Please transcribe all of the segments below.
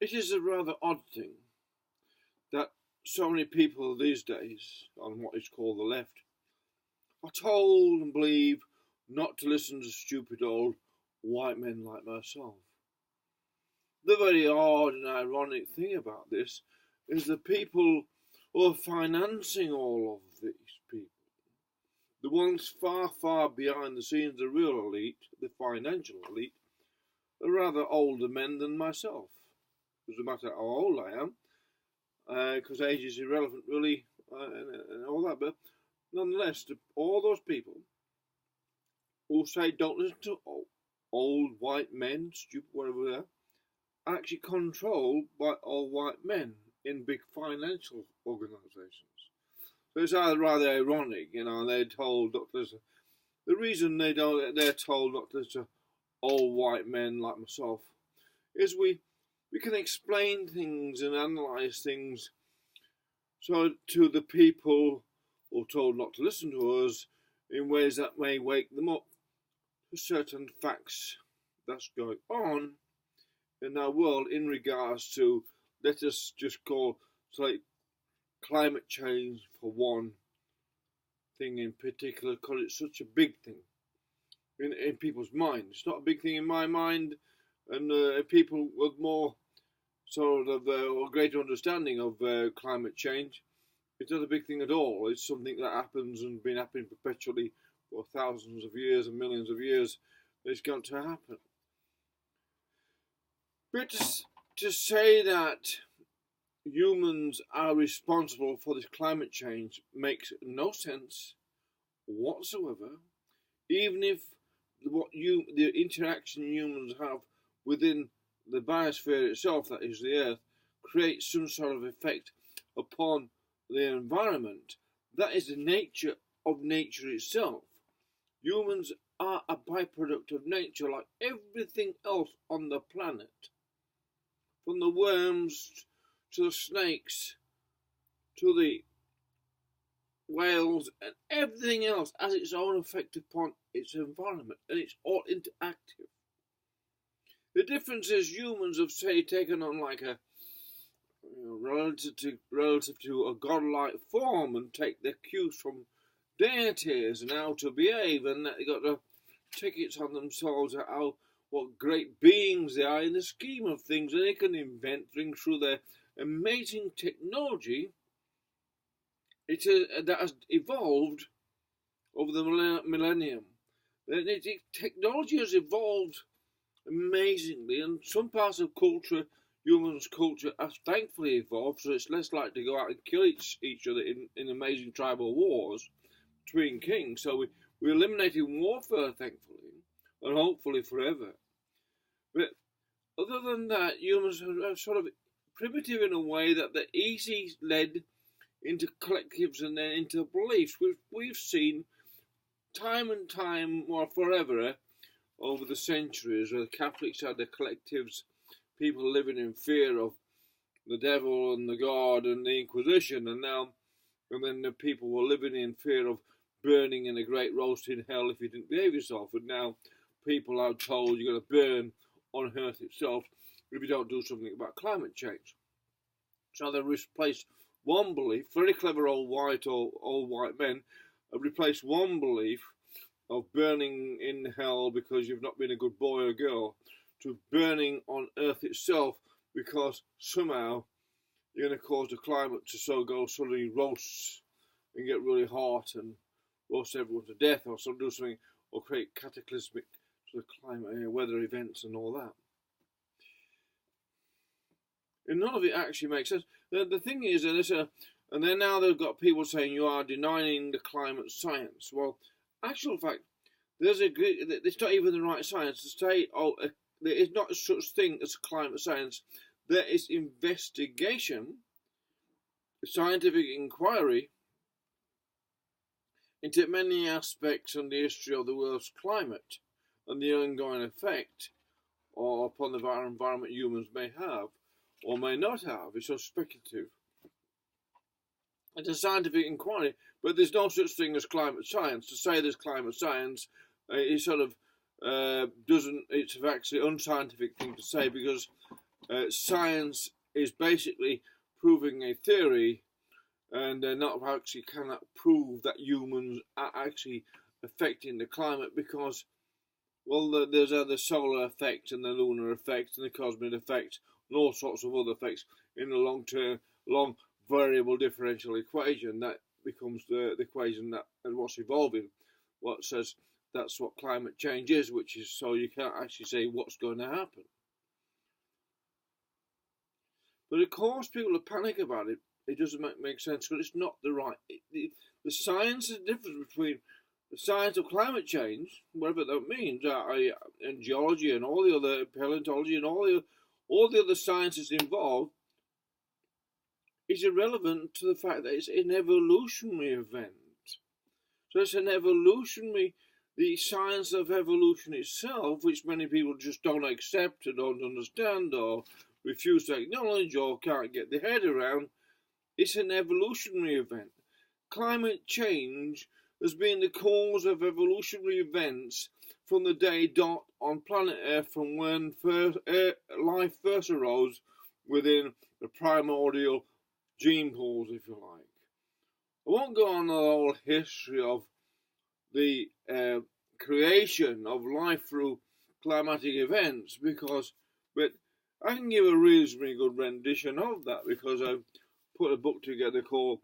It is a rather odd thing that so many people these days, on what is called the left, are told and believe not to listen to stupid old white men like myself. The very odd and ironic thing about this is the people who are financing all of these people, the ones far, far behind the scenes, the real elite, the financial elite, are rather older men than myself. Doesn't matter how old I am, because age is irrelevant, really, and all that. But nonetheless, all those people who say don't listen to old white men, stupid, whatever they are actually controlled by old white men in big financial organisations. So it's rather ironic, they're told not to listen. The reason they're told not to listen to old white men like myself is we can explain things and analyse things so to the people who are told not to listen to us in ways that may wake them up to certain facts that's going on in our world in regards to, let us just call climate change for one thing in particular, because it's such a big thing in people's minds. It's not a big thing in my mind, and people with more sort of or greater understanding of climate change, it's not a big thing at all. It's something that happens and been happening perpetually for thousands of years and millions of years. It's got to happen. But to say that humans are responsible for this climate change makes no sense whatsoever, even if the interaction humans have within the biosphere itself, that is the Earth, creates some sort of effect upon the environment. That is the nature of nature itself. Humans are a byproduct of nature, like everything else on the planet. From the worms to the snakes to the whales and everything else has its own effect upon its environment, and it's all interactive. The difference is humans have, say, taken on like a relative to a godlike form and take their cues from deities and how to behave, and that they got the tickets on themselves at what great beings they are in the scheme of things, and they can invent things through their amazing technology. That has evolved over the millennium. Technology has evolved amazingly, and some parts of culture, humans' culture, has thankfully evolved, so it's less likely to go out and kill each other in amazing tribal wars between kings. So we're eliminating warfare, thankfully, and hopefully forever. But other than that, humans are sort of primitive in a way that they're easily led into collectives and then into beliefs. We've seen time and time, or forever, over the centuries, where the Catholics had their collectives, people living in fear of the devil and the God and the Inquisition, and then the people were living in fear of burning in a great roast in hell if you didn't behave yourself. And now people are told you're going to burn on Earth itself if you don't do something about climate change. So they replaced one belief, very clever old white men have replaced one belief of burning in hell because you've not been a good boy or girl to burning on Earth itself because somehow you're going to cause the climate to go suddenly roast and get really hot and roast everyone to death, or do something, or create cataclysmic sort of climate weather events and all that. And none of it actually makes sense. The thing is, and then now they've got people saying you are denying the climate science. Well, actual fact, it's not even the right science to say, there is not such thing as climate science. There is investigation, scientific inquiry into many aspects on the history of the world's climate and the ongoing effect upon the environment humans may have or may not have. It's so speculative. It's a scientific inquiry, but there's no such thing as climate science. To say there's climate science is sort of it's actually an unscientific thing to say, because science is basically proving a theory, and they're not actually cannot prove that humans are actually affecting the climate because, well, there's the solar effect and the lunar effect and the cosmic effect and all sorts of other effects in the long variable differential equation that becomes the equation that and what's evolving, what says that's what climate change is, which is so you can't actually say what's going to happen. But of course, people are panic about it. It doesn't make sense because it's not the right. The science is the difference between the science of climate change, whatever that means, and geology and all the other paleontology and all the other sciences involved, is irrelevant to the fact that it's an evolutionary event. So it's an evolutionary, the science of evolution itself, which many people just don't accept or don't understand or refuse to acknowledge or can't get their head around. It's an evolutionary event. Climate change has been the cause of evolutionary events from the day dot on planet Earth, from when life first arose within the primordial gene pools, if you like. I won't go on the whole history of the creation of life through climatic events but I can give a reasonably good rendition of that because I've put a book together called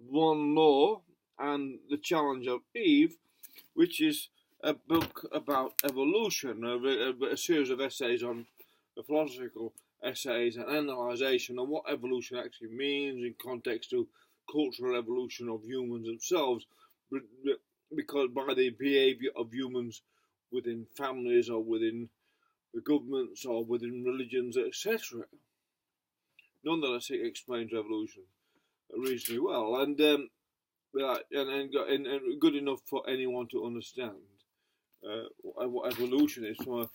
One Law and the Challenge of Eve, which is a book about evolution, a series of essays on philosophical essays and analysation of what evolution actually means in context to cultural evolution of humans themselves, because by the behaviour of humans within families or within the governments or within religions, etc. Nonetheless, it explains evolution reasonably well, and good enough for anyone to understand what evolution is from a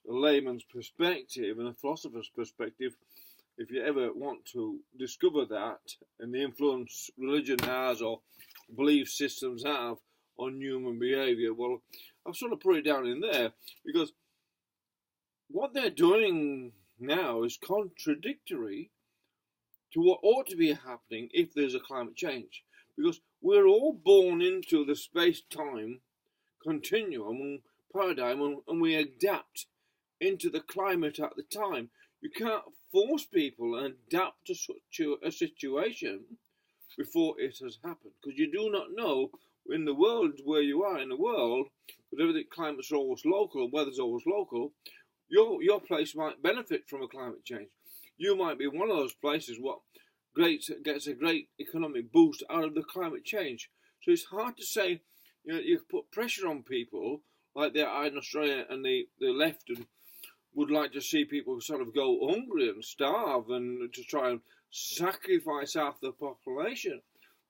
layman's perspective and a philosopher's perspective. If you ever want to discover that and the influence religion has or belief systems have on human behaviour, well, I've sort of put it down in there because what they're doing now is contradictory to what ought to be happening if there's a climate change. Because we're all born into the space-time continuum paradigm and we adapt into the climate at the time. You can't force people and adapt to such a situation before it has happened, because you do not know in the world where you are in the world, because everything climate's always local, weather's always local. Your place might benefit from a climate change. You might be one of those places what gets a great economic boost out of the climate change. So it's hard to say. You put pressure on people like they are in Australia and the left and would like to see people sort of go hungry and starve and to try and sacrifice half the population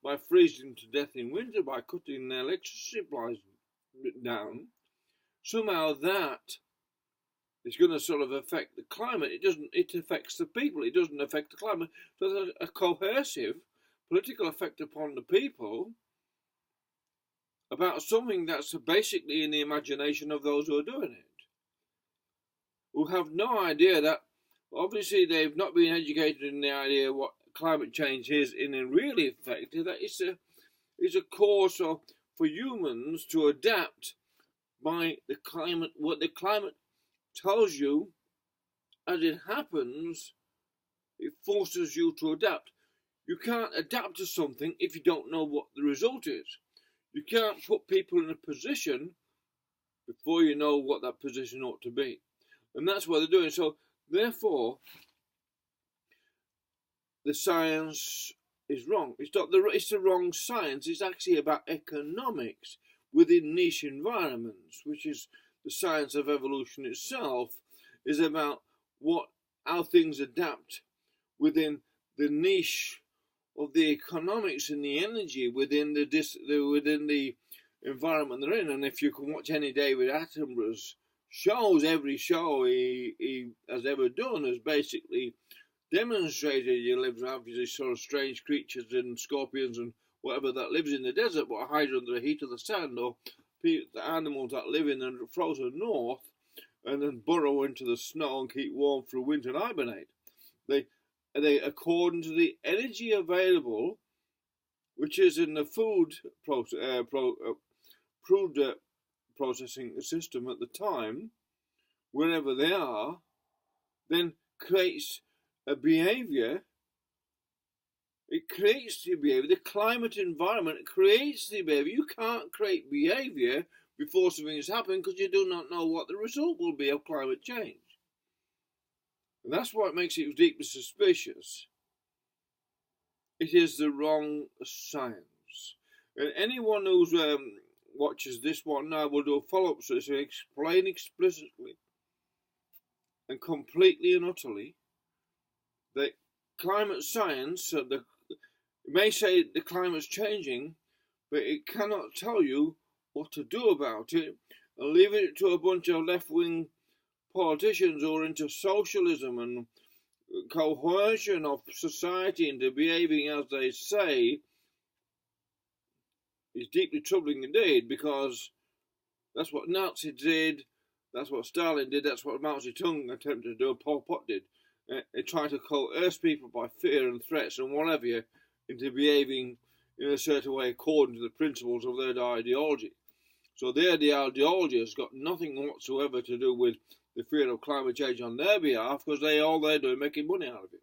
by freezing to death in winter, by cutting their electricity supplies down. Somehow that is going to sort of affect the climate. It affects the people. It doesn't affect the climate. So there's a coercive political effect upon the people about something that's basically in the imagination of those who are doing it, who have no idea that, obviously they've not been educated in the idea what climate change is in really effect, that it's a cause for humans to adapt by the climate, what the climate tells you as it happens. It forces you to adapt. You can't adapt to something if you don't know what the result is. You can't put people in a position before you know what that position ought to be. And that's what they're doing. So, therefore, the science is wrong. It's the wrong science. It's actually about economics within niche environments, which is the science of evolution itself, is about how things adapt within the niche of the economics and the energy within the environment they're in. And if you can watch any David Attenborough's shows, every show he has ever done has basically demonstrated you live with these sort of strange creatures and scorpions and whatever that lives in the desert but hide under the heat of the sand, or the animals that live in the frozen north and then burrow into the snow and keep warm through winter and hibernate. They according to the energy available, which is in the food processing system at the time, wherever they are, then creates a behavior. It creates the behavior. The climate environment creates the behavior. You can't create behavior before something has happened because you do not know what the result will be of climate change. And that's what makes it deeply suspicious. It is the wrong science. And anyone who watches this one now will do a follow-up so to explain explicitly and completely and utterly that climate science, it may say the climate's changing, but it cannot tell you what to do about it, and leave it to a bunch of left-wing politicians who are into socialism and coercion of society into behaving as they say is deeply troubling indeed, because that's what Nazi did, that's what Stalin did, that's what Mao Zedong attempted to do, Pol Pot did. They try to coerce people by fear and threats and whatever you into behaving in a certain way according to the principles of their ideology. So their ideology has got nothing whatsoever to do with the fear of climate change on their behalf, because all they're doing is making money out of it.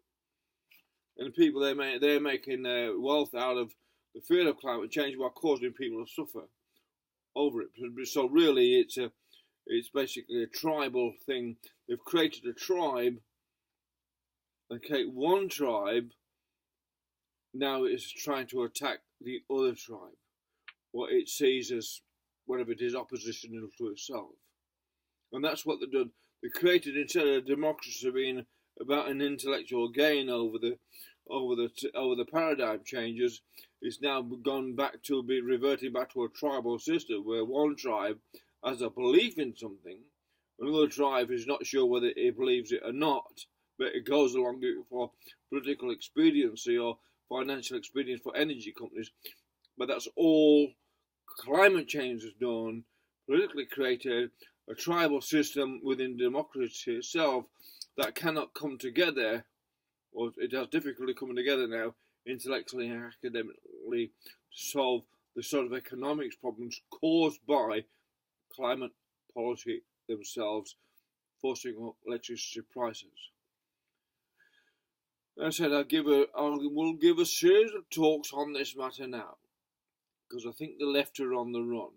And the people they're making wealth out of the fear of climate change by causing people to suffer over it. So really, it's basically a tribal thing. They've created a tribe. Okay, one tribe now is trying to attack the other tribe, what it sees as whatever it is, opposition to itself. And that's what they've done. They created, instead of democracy being about an intellectual gain over the paradigm changes, it's now gone back to be reverting back to a tribal system where one tribe has a belief in something, another tribe is not sure whether it believes it or not, but it goes along with it for political expediency or financial expedience for energy companies. But that's all climate change has done, politically created a tribal system within democracy itself that cannot come together, or it has difficulty coming together now, intellectually and academically, to solve the sort of economics problems caused by climate policy themselves, forcing up electricity prices. As I said, we'll give a series of talks on this matter now, because I think the left are on the run.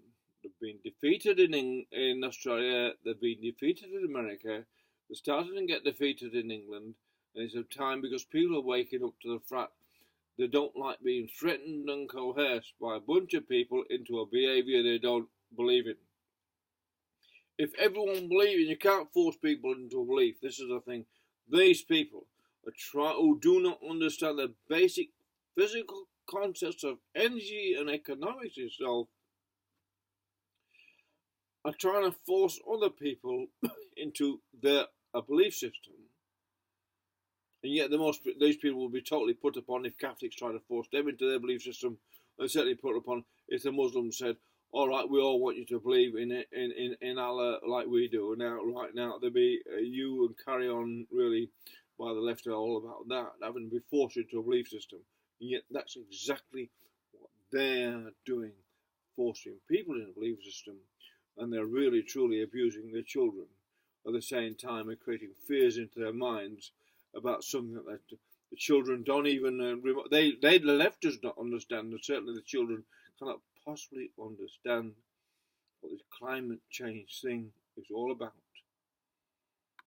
They've been defeated in Australia, they've been defeated in America, they're starting to get defeated in England, and it's a time because people are waking up to the fact they don't like being threatened and coerced by a bunch of people into a behaviour they don't believe in. If everyone believes, you can't force people into a belief. This is the thing. These people who do not understand the basic physical concepts of energy and economics itself are trying to force other people into a belief system. And yet these people will be totally put upon if Catholics try to force them into their belief system, and certainly put upon if the Muslims said, all right, we all want you to believe in Allah like we do. Now, right now, there'll be you and carry on really by the left are all about that, having to be forced into a belief system. And yet that's exactly what they're doing, forcing people in a belief system, and they're really truly abusing their children. At the same time, they're creating fears into their minds about something that the children don't even the left does not understand, and certainly the children cannot possibly understand what this climate change thing is all about.